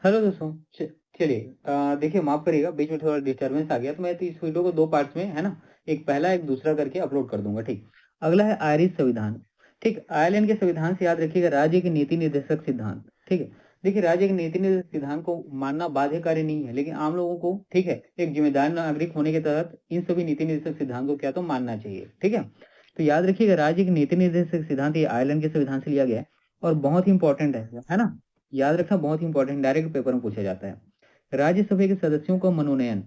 Hello दोस्तों, चलिए देखिए, माफ करिएगा, बीच में थोड़ा डिस्टरबेंस आ गया, तो मैं तो इस वीडियो को दो पार्ट्स में, है ना, एक पहला एक दूसरा करके अपलोड कर दूंगा। ठीक। अगला है आयरिश संविधान। ठीक, आयरलैंड के संविधान से याद रखिएगा, राज्य के नीति निर्देशक सिद्धांत। ठीक है। देखिए, राज्य के नीति निर्देशक सिद्धांत को मानना बाध्यकारी नहीं है, लेकिन आम लोगों को, ठीक है, एक जिम्मेदार नागरिक होने के तहत इन सभी नीति निर्देशक सिद्धांत को क्या तो मानना चाहिए। ठीक है। तो याद रखिएगा, राज्य के नीति निर्देशक सिद्धांत ये आयरलैंड के संविधान से लिया गया है और बहुत ही इंपॉर्टेंट है ना। याद रखना, बहुत इंपॉर्टेंट, डायरेक्ट पेपर में पूछा जाता है। राज्यसभा के सदस्यों का मनोनयन।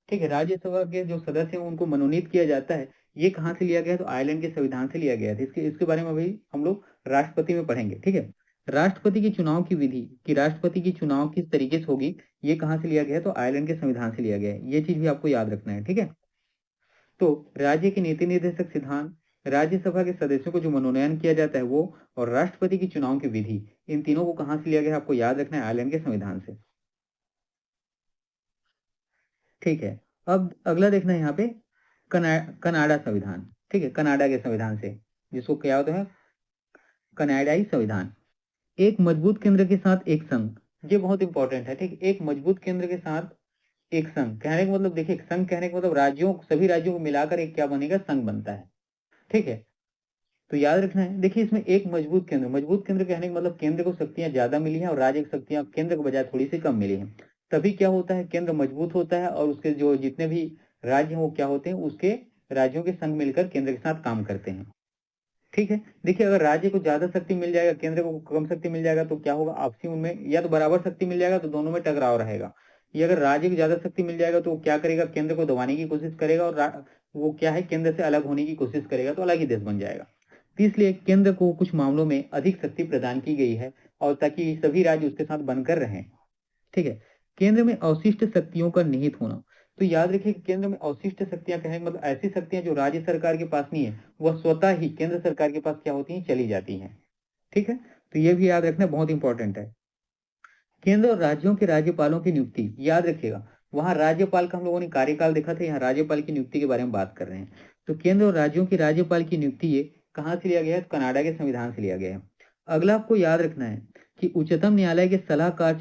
ठीक है, राज्यसभा के जो सदस्य हैं उनको मनोनीत किया जाता है। ये कहाँ से लिया गया है? तो आयरलैंड के संविधान से लिया गया है। इसके इसके बारे में अभी हम लोग राष्ट्रपति में पढ़ेंगे। ठीक है। राष्ट्रपति के चुनाव की विधि, कि राष्ट्रपति की चुनाव किस तरीके से होगी, ये कहाँ से लिया गया है? तो आयरलैंड के संविधान से लिया गया है। ये चीज भी आपको याद रखना है। ठीक है। तो राज्य के नीति निर्देशक सिद्धांत, राज्यसभा के सदस्यों को जो मनोनयन किया जाता है वो, और राष्ट्रपति की चुनाव की विधि, इन तीनों को कहाँ से लिया गया है आपको याद रखना है, आयरलैंड के संविधान से। ठीक है। अब अगला देखना है यहाँ पे कनाडा संविधान। ठीक है, कनाडा के संविधान से, जिसको क्या होता है, कनाडाई संविधान। एक मजबूत केंद्र के साथ एक संघ, ये बहुत इंपॉर्टेंट है। ठीक, एक मजबूत केंद्र के साथ एक संघ, कहने का मतलब देखिए, संघ कहने का मतलब राज्यों, सभी राज्यों को मिलाकर एक क्या बनेगा, संघ बनता है। ठीक है। तो याद रखना है, देखिए इसमें एक मजबूत केंद्र, मजबूत केंद्र कहने का मतलब केंद्र को शक्तियां ज्यादा मिली हैं और राज्य को शक्तियां केंद्र के बजाय थोड़ी सी कम मिली हैं। तभी क्या होता है, केंद्र मजबूत होता है और उसके जो जितने भी राज्य हैं वो क्या होते हैं, उसके राज्यों के संग मिलकर केंद्र के साथ काम करते हैं। ठीक है। देखिए, अगर राज्य को ज्यादा शक्ति मिल जाएगा, केंद्र को कम शक्ति मिल जाएगा, तो क्या होगा, आपसी उनमें या तो बराबर शक्ति मिल जाएगा तो दोनों में टकराव रहेगा। ये अगर राज्य को ज्यादा शक्ति मिल जाएगा तो वो क्या करेगा, केंद्र को दबाने की कोशिश करेगा और वो क्या है, केंद्र से अलग होने की कोशिश करेगा, तो अलग ही देश बन जाएगा। तो इसलिए केंद्र को कुछ मामलों में अधिक शक्ति प्रदान की गई है, और ताकि सभी राज्य उसके साथ बनकर रहें। ठीक है। केंद्र में अवशिष्ट शक्तियों का निहित होना। तो याद रखिए कि केंद्र में अवशिष्ट शक्तियां कहें मतलब ऐसी शक्तियां जो राज्य सरकार के पास नहीं है, वह स्वतः ही केंद्र सरकार के पास क्या होती हैं, चली जाती हैं। ठीक है। तो ये भी याद रखना बहुत इंपॉर्टेंट है। केंद्र और राज्यों के राज्यपालों की नियुक्ति, याद रखिएगा, वहां राज्यपाल का हम लोगों ने कार्यकाल देखा था, यहाँ राज्यपाल की नियुक्ति के बारे में बात कर रहे हैं। तो केंद्र और राज्यों के राज्यपाल की नियुक्ति ये कहाँ से लिया गया है? तो कनाडा के संविधान से लिया गया है। अगला आपको याद रखना है कि उच्चतम न्यायालय के सलाहकार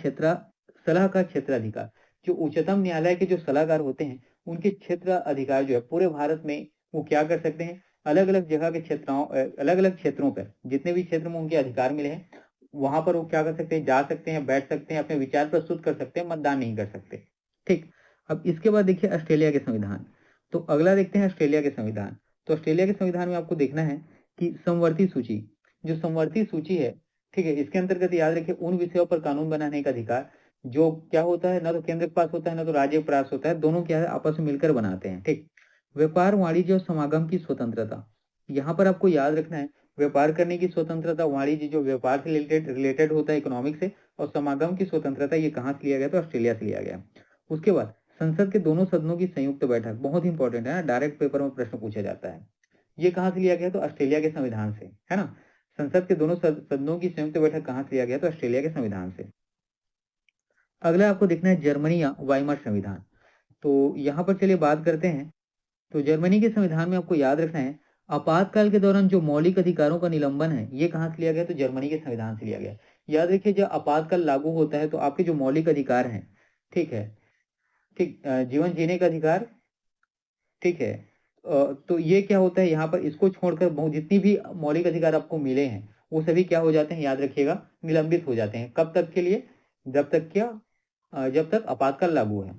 क्षेत्राधिकार, जो उच्चतम न्यायालय के जो सलाहकार होते हैं, उनके क्षेत्र अधिकार जो है पूरे भारत में, वो क्या कर सकते हैं, अलग अलग जगह के क्षेत्रों, अलग अलग क्षेत्रों पर जितने भी क्षेत्र में उनके अधिकार मिले हैं, वहां पर वो क्या कर सकते हैं, जा सकते हैं, बैठ सकते हैं, अपने विचार प्रस्तुत कर सकते हैं, मतदान नहीं कर सकते। ठीक। अब इसके बाद देखिए ऑस्ट्रेलिया के संविधान। तो अगला देखते हैं ऑस्ट्रेलिया के संविधान। तो ऑस्ट्रेलिया के संविधान में आपको देखना है कि समवर्ती सूची, जो समवर्ती सूची है, ठीक है, इसके अंतर्गत याद रखिए उन विषयों पर कानून बनाने का अधिकार जो क्या होता है, ना तो केंद्र के पास होता है ना तो राज्य के पास होता है, दोनों क्या है, आपस में मिलकर बनाते हैं। ठीक। व्यापार, वाणिज्य और समागम की स्वतंत्रता, यहाँ पर आपको याद रखना है, व्यापार करने की स्वतंत्रता, वाणिज्य जो व्यापार से रिलेटेड होता है, इकोनॉमिक से, और समागम की स्वतंत्रता, ये कहाँ से लिया गया? तो ऑस्ट्रेलिया से लिया गया। उसके बाद संसद के दोनों सदनों की संयुक्त बैठक, बहुत इंपॉर्टेंट है ना, डायरेक्ट पेपर में प्रश्न पूछा जाता है। ये कहाँ से लिया गया? तो ऑस्ट्रेलिया के संविधान से, है ना। संसद के दोनों सदनों की संयुक्त बैठक कहाँ से लिया गया? तो ऑस्ट्रेलिया के संविधान से। अगला आपको देखना है जर्मनी या वाइमर संविधान। तो यहाँ पर चलिए बात करते हैं। तो जर्मनी के संविधान में आपको याद रखना है, आपातकाल के दौरान जो मौलिक अधिकारों का निलंबन है, ये कहाँ से लिया गया? तो जर्मनी के संविधान से लिया गया। याद रखिए, जब आपातकाल लागू होता है तो आपके जो मौलिक अधिकार हैं, ठीक है, ठीक, जीवन जीने का अधिकार, ठीक है, तो ये क्या होता है, यहाँ पर इसको छोड़कर जितनी भी मौलिक अधिकार आपको मिले हैं, वो सभी क्या हो जाते हैं, याद रखिएगा, निलंबित हो जाते हैं। कब तक के लिए? जब तक क्या, जब तक आपातकाल लागू है।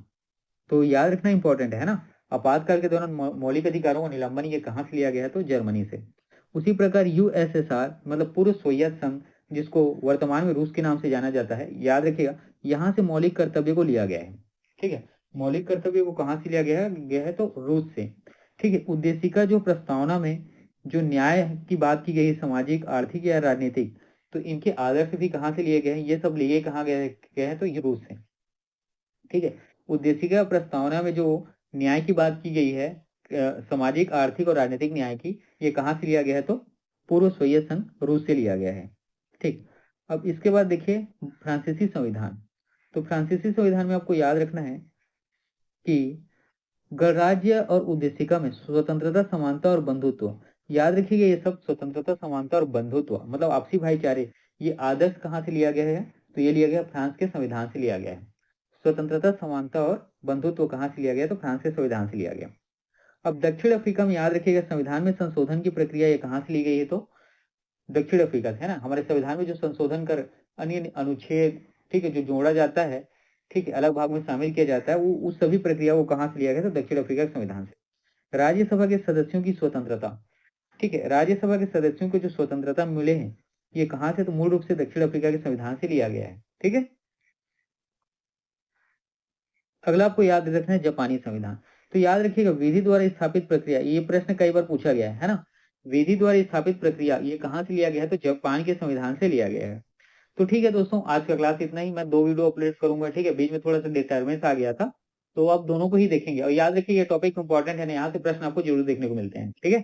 तो याद रखना इंपॉर्टेंट है ना। आपातकाल के दौरान मौलिक अधिकारों का निलंबन ये कहाँ से लिया गया है? तो जर्मनी से। उसी प्रकार यूएसएसआर मतलब पूर्व सोवियत संघ, जिसको वर्तमान में रूस के नाम से जाना जाता है, याद रखिएगा, यहाँ से मौलिक कर्तव्य को लिया गया है। ठीक है। मौलिक कर्तव्य को कहाँ से लिया गया है? तो रूस से। ठीक है। उद्देशिका जो प्रस्तावना में जो न्याय की बात की गई है, सामाजिक, आर्थिक या राजनीतिक, तो इनके आदर्श भी कहाँ से लिए गए हैं? ये सब लिए कहाँ गए हैं? तो ये रूस से। ठीक है। उद्देशिका प्रस्तावना में जो न्याय की बात की गई है, सामाजिक, आर्थिक और राजनीतिक न्याय की, ये कहाँ से लिया गया है? तो पूर्व सोवियत संघ, रूस से लिया गया है। ठीक। अब इसके बाद देखिए फ्रांसीसी संविधान। तो फ्रांसीसी संविधान में आपको याद रखना है कि गणराज्य और उद्देशिका में स्वतंत्रता, समानता और बंधुत्व, याद रखिएगा, ये सब स्वतंत्रता, समानता और बंधुत्व मतलब आपसी भाईचारे, ये आदर्श कहाँ से लिया गया है? तो ये लिया गया फ्रांस के संविधान से लिया गया है। स्वतंत्रता, समानता और बंधुत्व कहाँ से लिया गया? तो फ्रांस के संविधान से लिया गया। अब दक्षिण अफ्रीका में याद रखिएगा, संविधान में संशोधन की प्रक्रिया ये कहाँ से ली गई है? तो दक्षिण अफ्रीका से, है ना। हमारे संविधान में जो संशोधन कर अन्य अनुच्छेद, ठीक है, जो जोड़ा जाता है, ठीक है, अलग भाग में शामिल किया जाता है, वो उस सभी प्रक्रिया को कहाँ से लिया गया? तो दक्षिण अफ्रीका के संविधान से। राज्यसभा के सदस्यों की स्वतंत्रता, ठीक है, राज्यसभा के सदस्यों को जो स्वतंत्रता मिले हैं, ये कहाँ से? तो मूल रूप से दक्षिण अफ्रीका के संविधान से लिया गया है, ठीक है। अगला आपको याद रखना है जापानी संविधान। तो याद रखिएगा, विधि द्वारा स्थापित प्रक्रिया, ये प्रश्न कई बार पूछा गया है ना। विधि द्वारा स्थापित प्रक्रिया ये कहाँ से लिया गया है? तो जापान के संविधान से लिया गया है। तो ठीक है दोस्तों, आज का क्लास इतना ही। मैं 2 वीडियो अपलोड करूंगा, ठीक है। बीच में थोड़ा सा डिस्टर्बेंस आ गया था, तो आप दोनों को ही देखेंगे। और याद रखिए ये टॉपिक इंपॉर्टेंट है ना, यहाँ से प्रश्न आपको जरूर देखने को मिलते हैं, ठीक है।